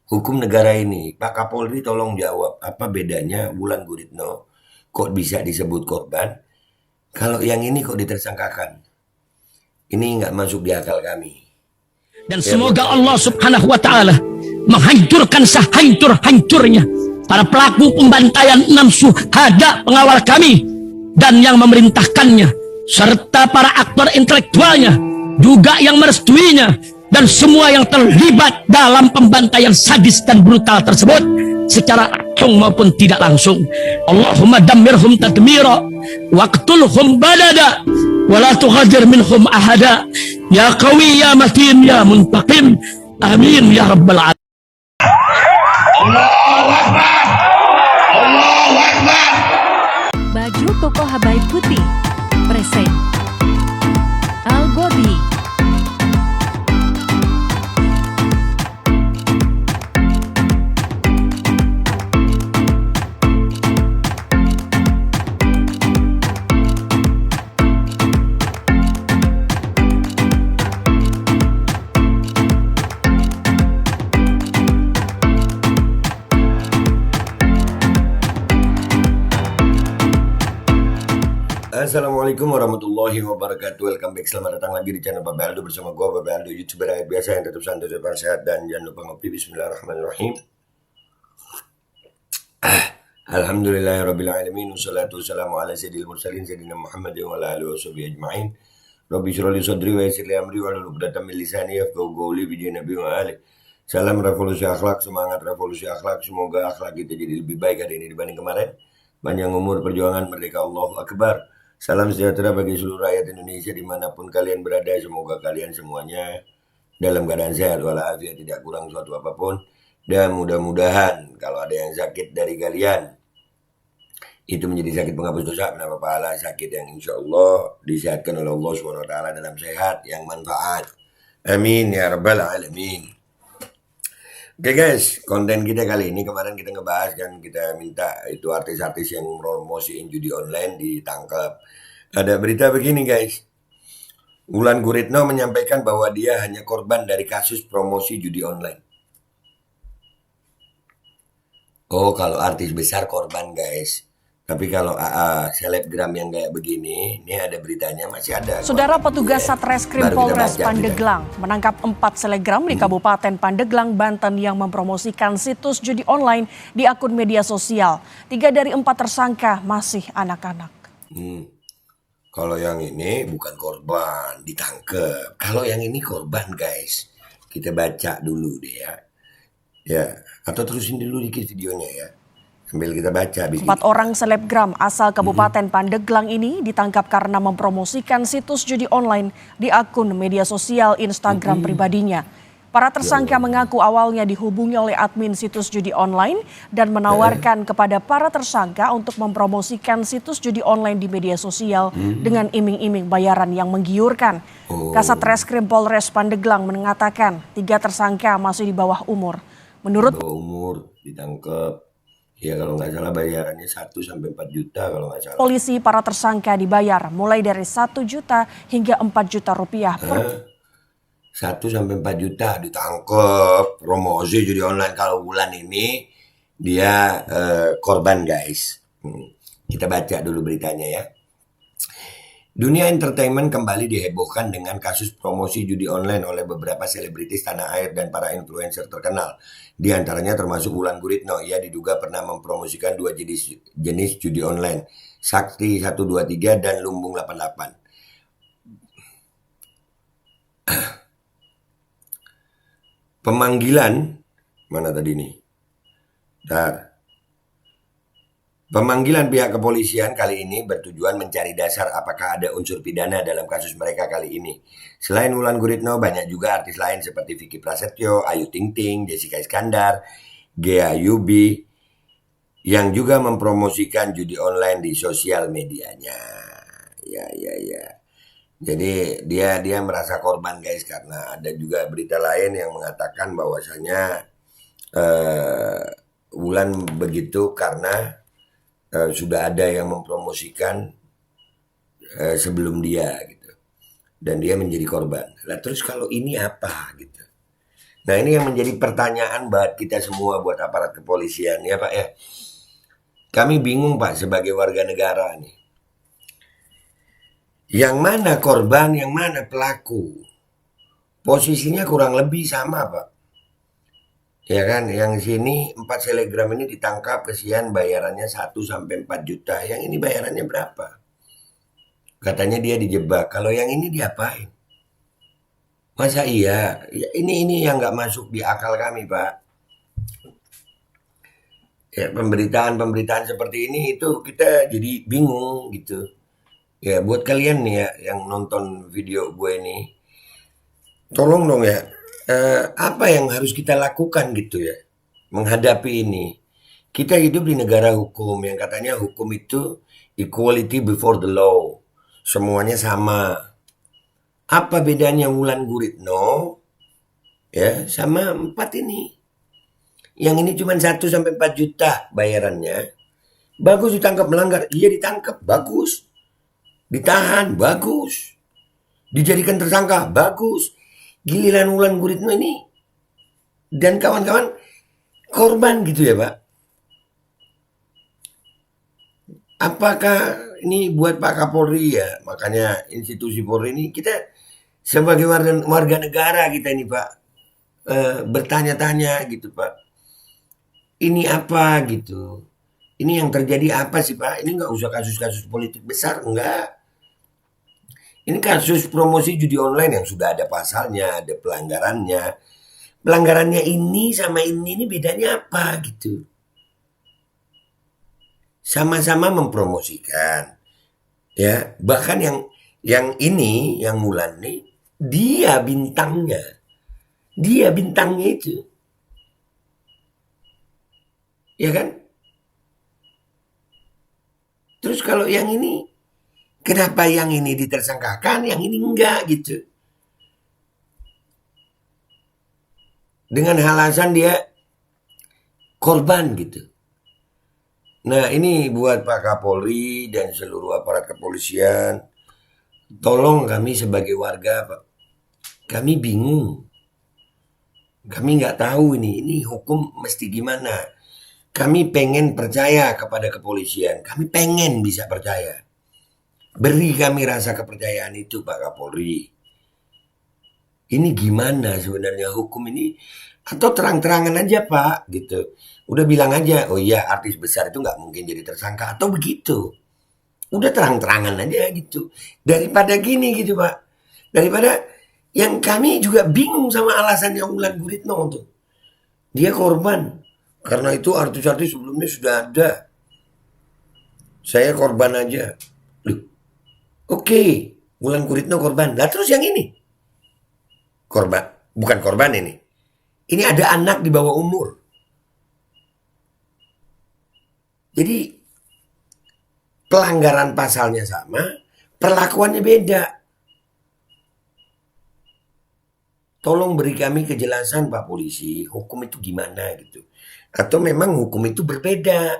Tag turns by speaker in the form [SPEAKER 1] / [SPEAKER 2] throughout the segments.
[SPEAKER 1] hukum negara ini. Pak Kapolri tolong jawab, apa bedanya Wulan Guritno kok bisa disebut korban, kalau yang ini kok ditersangkakan? Ini nggak masuk di akal kami.
[SPEAKER 2] Dan semoga Allah subhanahu wa ta'ala menghancurkan sehancur-hancurnya para pelaku pembantaian 6 syuhada pengawal kami dan yang memerintahkannya, serta para aktor intelektualnya juga yang merestuinya, dan semua yang terlibat dalam pembantaian sadis dan brutal tersebut secara langsung maupun tidak langsung. Allahumma dammirhum tadmira waqtulhum badada wala tughadir minhum ahada ya qawi ya matin ya muntaqim, amin ya rabbal alamin.
[SPEAKER 3] Allahu Akbar, Allahu Akbar.
[SPEAKER 4] Baju koko Habaib Putih present Al Body.
[SPEAKER 1] Assalamualaikum warahmatullahi wabarakatuh. Welcome back, selamat datang lagi di channel Babe Aldo bersama gue Babe Aldo, YouTuber rakyat biasa yang tetap santai, tetap sehat, dan jangan lupa ngopi. Bismillahirrahmanirrahim. Alhamdulillahirrabbilalamin. Wassalatu wassalamu ala sayyidil mursalin sayyidina Muhammad wa ala alihi washabihi ajma'in. Rabbi shrah li sadri wa yassir li amri wahlul 'uqdatam min lisani yafqahu qawli bi nabi wa ali. Salam revolusi akhlak, semangat revolusi akhlak. Semoga akhlak kita jadi lebih baik hari ini dibanding kemarin. Panjang umur, perjuangan, merdeka, Allahu Akbar. Salam sejahtera bagi seluruh rakyat Indonesia dimanapun kalian berada. Semoga kalian semuanya dalam keadaan sehat walafiat, tidak kurang suatu apapun. Dan mudah-mudahan kalau ada yang sakit dari kalian, itu menjadi sakit penghapus dosa, penambah pahala, sakit yang insya Allah disehatkan oleh Allah SWT dalam sehat yang manfaat. Amin ya rabbal alamin. Oke guys, konten kita kali ini, kemarin kita ngebahas kan, kita minta itu artis-artis yang promosiin judi online ditangkap. Ada berita begini guys, Wulan Guritno menyampaikan bahwa dia hanya korban dari kasus promosi judi online. Oh, kalau artis besar korban guys. Tapi kalau selebgram yang kayak begini, ini ada beritanya masih ada.
[SPEAKER 5] Saudara, petugas Satreskrim Polres Pandeglang menangkap 4 selebgram di Kabupaten Pandeglang, Banten yang mempromosikan situs judi online di akun media sosial. 3 dari 4 tersangka masih anak-anak.
[SPEAKER 1] Kalau yang ini bukan korban, ditangkap. Kalau yang ini korban guys, kita baca dulu deh ya. Ya, atau terusin dulu dikit videonya ya. Sambil kita baca.
[SPEAKER 5] 4 orang selebgram asal Kabupaten Pandeglang ini ditangkap karena mempromosikan situs judi online di akun media sosial Instagram pribadinya. Para tersangka mengaku awalnya dihubungi oleh admin situs judi online dan menawarkan kepada para tersangka untuk mempromosikan situs judi online di media sosial dengan iming-iming bayaran yang menggiurkan. Kasat Reskrim Polres Pandeglang mengatakan 3 tersangka masih di bawah umur. Menurut
[SPEAKER 1] umur ditangkap. Ya kalau nggak salah bayarannya 1 sampai 4 juta kalau nggak salah.
[SPEAKER 5] Polisi, para tersangka dibayar mulai dari 1 juta hingga 4 juta rupiah.
[SPEAKER 1] 1 sampai 4 juta ditangkap promosi judi online. Kalau Wulan ini dia korban guys. Kita baca dulu beritanya ya. Dunia entertainment kembali dihebohkan dengan kasus promosi judi online oleh beberapa selebritis tanah air dan para influencer terkenal. Di antaranya termasuk Wulan Guritno. Ia diduga pernah mempromosikan 2 jenis judi online, Sakti 123 dan Lumbung 88. Pemanggilan, mana tadi nih? Pemanggilan pihak kepolisian kali ini bertujuan mencari dasar apakah ada unsur pidana dalam kasus mereka kali ini. Selain Wulan Guritno, banyak juga artis lain seperti Vicky Prasetyo, Ayu Ting Ting, Jessica Iskandar, Ghea Yubi yang juga mempromosikan judi online di sosial medianya. Ya. Jadi dia merasa korban guys, karena ada juga berita lain yang mengatakan bahwasanya Wulan begitu karena sudah ada yang mempromosikan sebelum dia gitu, dan dia menjadi korban. Lah terus kalau ini apa gitu? Nah ini yang menjadi pertanyaan buat kita semua, buat aparat kepolisian ya Pak ya. Kami bingung Pak sebagai warga negara nih. Yang mana korban, yang mana pelaku? Posisinya kurang lebih sama Pak. Ya kan, yang sini 4 selegram ini ditangkap, kesian bayarannya 1 sampai 4 juta. Yang ini bayarannya berapa? Katanya dia dijebak. Kalau yang ini diapain? Masa iya? Ya, ini yang nggak masuk di akal kami Pak. Ya, pemberitaan seperti ini itu kita jadi bingung gitu. Ya buat kalian nih ya yang nonton video gue ini, tolong dong ya, apa yang harus kita lakukan gitu ya menghadapi ini. Kita hidup di negara hukum yang katanya hukum itu equality before the law, semuanya sama. Apa bedanya Wulan Guritno ya sama 4 ini? Yang ini cuma 1 sampai 4 juta bayarannya. Bagus ditangkap melanggar, iya ditangkap, bagus. Ditahan, bagus. Dijadikan tersangka, bagus. Giliran Wulan Guritno ini dan kawan-kawan korban gitu ya Pak. Apakah ini buat Pak Kapolri ya? Makanya institusi Polri ini kita sebagai warga negara kita ini Pak, bertanya-tanya gitu Pak. Ini apa gitu? Ini yang terjadi apa sih Pak? Ini nggak usah kasus-kasus politik besar, enggak. Ini kasus promosi judi online yang sudah ada pasalnya, ada pelanggarannya. Pelanggarannya ini sama ini bedanya apa gitu? Sama-sama mempromosikan. Ya, bahkan yang ini, yang Wulan nih, dia bintangnya. Dia bintangnya itu. Ya kan? Terus kalau yang ini, kenapa yang ini ditersangkakan, yang ini enggak gitu? Dengan alasan dia korban gitu. Nah ini buat Pak Kapolri dan seluruh aparat kepolisian, tolong kami sebagai warga Pak, kami bingung. Kami nggak tahu ini hukum mesti gimana. Kami pengen percaya kepada kepolisian. Kami pengen bisa percaya. Beri kami rasa kepercayaan itu Pak Kapolri. Ini gimana sebenarnya hukum ini? Atau terang-terangan aja Pak gitu. Udah bilang aja, oh iya artis besar itu nggak mungkin jadi tersangka. Atau begitu. Udah terang-terangan aja gitu. Daripada gini gitu Pak. Daripada yang kami juga bingung sama alasannya Wulan Guritno tuh. Dia korban. Karena itu artis-artis sebelumnya sudah ada. Saya korban aja. Loh, oke, Wulan Guritno korban. Nah terus yang ini? Korban, bukan korban ini. Ini ada anak di bawah umur. Jadi pelanggaran pasalnya sama, perlakuannya beda. Tolong beri kami kejelasan Pak Polisi, hukum itu gimana gitu. Atau memang hukum itu berbeda.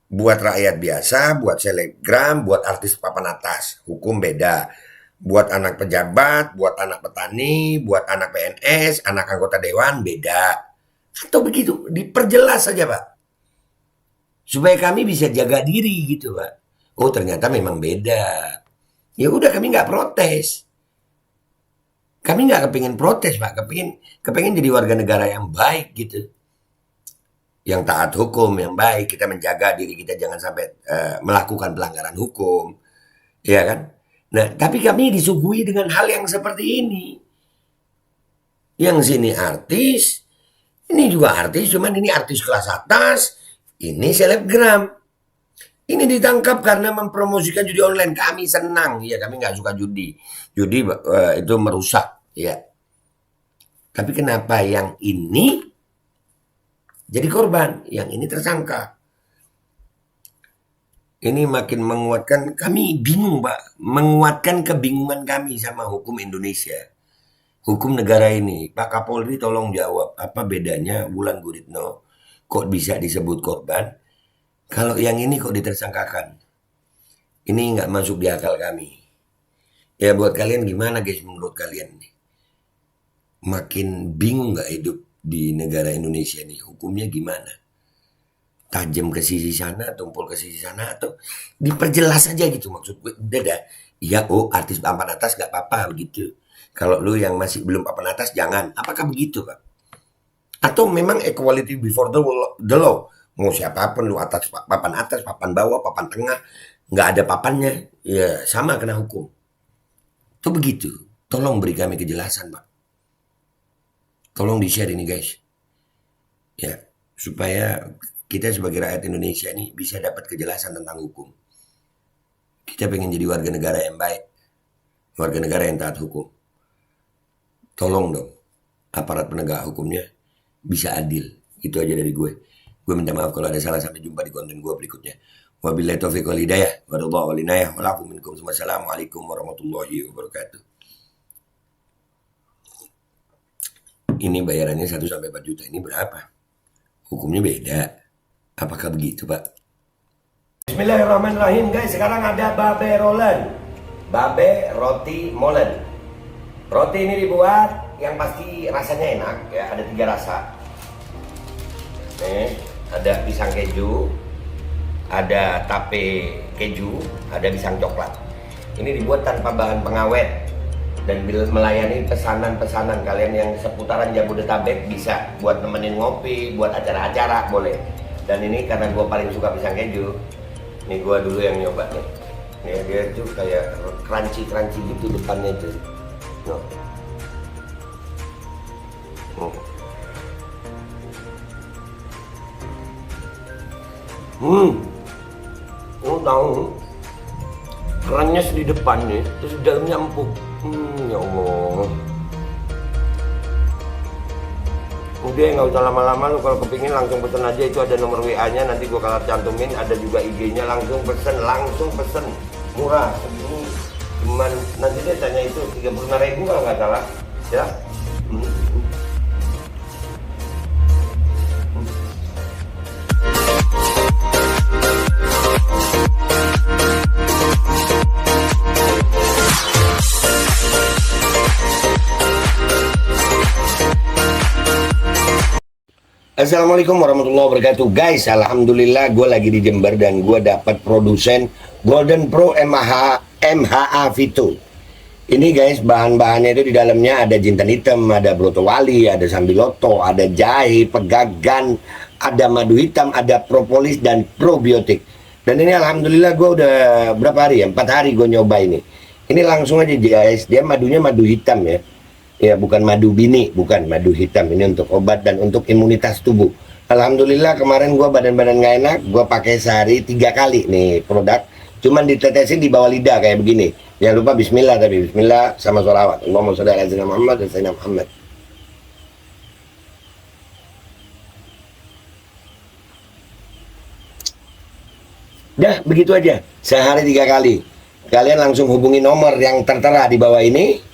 [SPEAKER 1] Buat rakyat biasa, buat selebgram, buat artis papan atas, hukum beda. Buat anak pejabat, buat anak petani, buat anak PNS, anak anggota dewan, beda. Atau begitu, diperjelas saja Pak. Supaya kami bisa jaga diri gitu Pak. Oh ternyata memang beda. Ya udah kami nggak protes. Kami nggak kepingin protes Pak, kepingin jadi warga negara yang baik gitu. Yang taat hukum, yang baik, kita menjaga diri kita jangan sampai melakukan pelanggaran hukum. Ya kan? Nah, tapi kami disuguhi dengan hal yang seperti ini. Yang sini artis, ini juga artis, cuman ini artis kelas atas, ini selebgram. Ini ditangkap karena mempromosikan judi online. Kami senang, ya kami nggak suka judi. Judi itu merusak, ya. Tapi kenapa yang ini jadi korban, yang ini tersangka? Ini makin menguatkan, kami bingung Pak, menguatkan kebingungan kami sama hukum Indonesia. Hukum negara ini. Pak Kapolri tolong jawab, apa bedanya Wulan Guritno kok bisa disebut korban, kalau yang ini kok ditersangkakan? Ini nggak masuk di akal kami. Ya buat kalian gimana guys menurut kalian nih? makin bingung nggak hidup di negara Indonesia nih, hukumnya gimana? Tajam ke sisi sana, tumpul ke sisi sana, atau diperjelas aja gitu maksud gue. Udah dah, iya artis papan atas nggak apa-apa begitu. Kalau lu yang masih belum papan atas jangan. Apakah begitu, Pak? Atau memang equality before the law? Mau siapapun lu papan atas, papan bawah, papan tengah, nggak ada papannya, ya sama kena hukum. Itu begitu. Tolong beri kami kejelasan, Pak. Tolong di-share ini, guys. Ya, supaya kita sebagai rakyat Indonesia ini bisa dapat kejelasan tentang hukum. Kita pengen jadi warga negara yang baik. Warga negara yang taat hukum. Tolong dong, aparat penegak hukumnya bisa adil. Itu aja dari gue. Gue minta maaf kalau ada salah. Sampai jumpa di konten gue berikutnya. Wabillahi taufiq wal hidayah. Wadallahu wal inayah. Walafu minkum. Wassalamualaikum warahmatullahi wabarakatuh. Ini bayarannya 1 sampai 4 juta. Ini berapa? Hukumnya beda. Apakah begitu, Pak? Bismillahirrahmanirrahim, guys. Sekarang ada babe rolen. Babe roti molen. Roti ini dibuat yang pasti rasanya enak ya, ada 3 rasa. Nih, ada pisang keju, ada tape keju, ada pisang coklat. Ini dibuat tanpa bahan pengawet dan melayani pesanan-pesanan kalian yang seputaran Jabodetabek, bisa buat nemenin ngopi, buat acara-acara boleh. Dan ini karena gue paling suka pisang keju, nih gue dulu yang nyoba nih. Nih dia tuh kayak crunchy gitu depannya tuh. No. Tahu kerannya di depan nih, terus di dalamnya empuk. Ya Allah. Udah nggak usah lama-lama, lu kalau kepingin langsung pesen aja, itu ada nomor WA-nya, nanti gua kalau cantumin, ada juga IG-nya, langsung pesen, murah segini. Cuman nanti dia tanya itu 35.000 kalau nggak salah ya. Assalamualaikum warahmatullahi wabarakatuh, guys. Alhamdulillah gue lagi di Jember dan gue dapat produsen Golden Pro MHA Vito. Ini guys, bahan-bahannya itu di dalamnya ada jintan hitam, ada broto wali, ada sambiloto, ada jahe, pegagan, ada madu hitam, ada propolis dan probiotik. Dan ini alhamdulillah gue udah berapa hari ya? 4 hari gue nyoba ini. Ini langsung aja guys, dia madunya madu hitam ya. Ya bukan madu bini, bukan madu hitam. Ini untuk obat dan untuk imunitas tubuh. Alhamdulillah kemarin gue badan-badan gak enak, gue pakai sehari 3 kali nih produk. Cuman ditetesin di bawah lidah kayak begini. Jangan lupa bismillah, tapi bismillah sama sholawat. Allahumma sholli ala sayyidina Muhammad dan sayyidina Muhammad. Dah begitu aja, sehari 3 kali. Kalian langsung hubungi nomor yang tertera di bawah ini.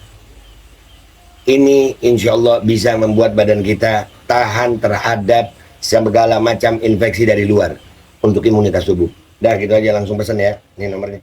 [SPEAKER 1] Ini insya Allah bisa membuat badan kita tahan terhadap segala macam infeksi dari luar untuk imunitas tubuh. Dah gitu aja, langsung pesan ya. Ini nomornya.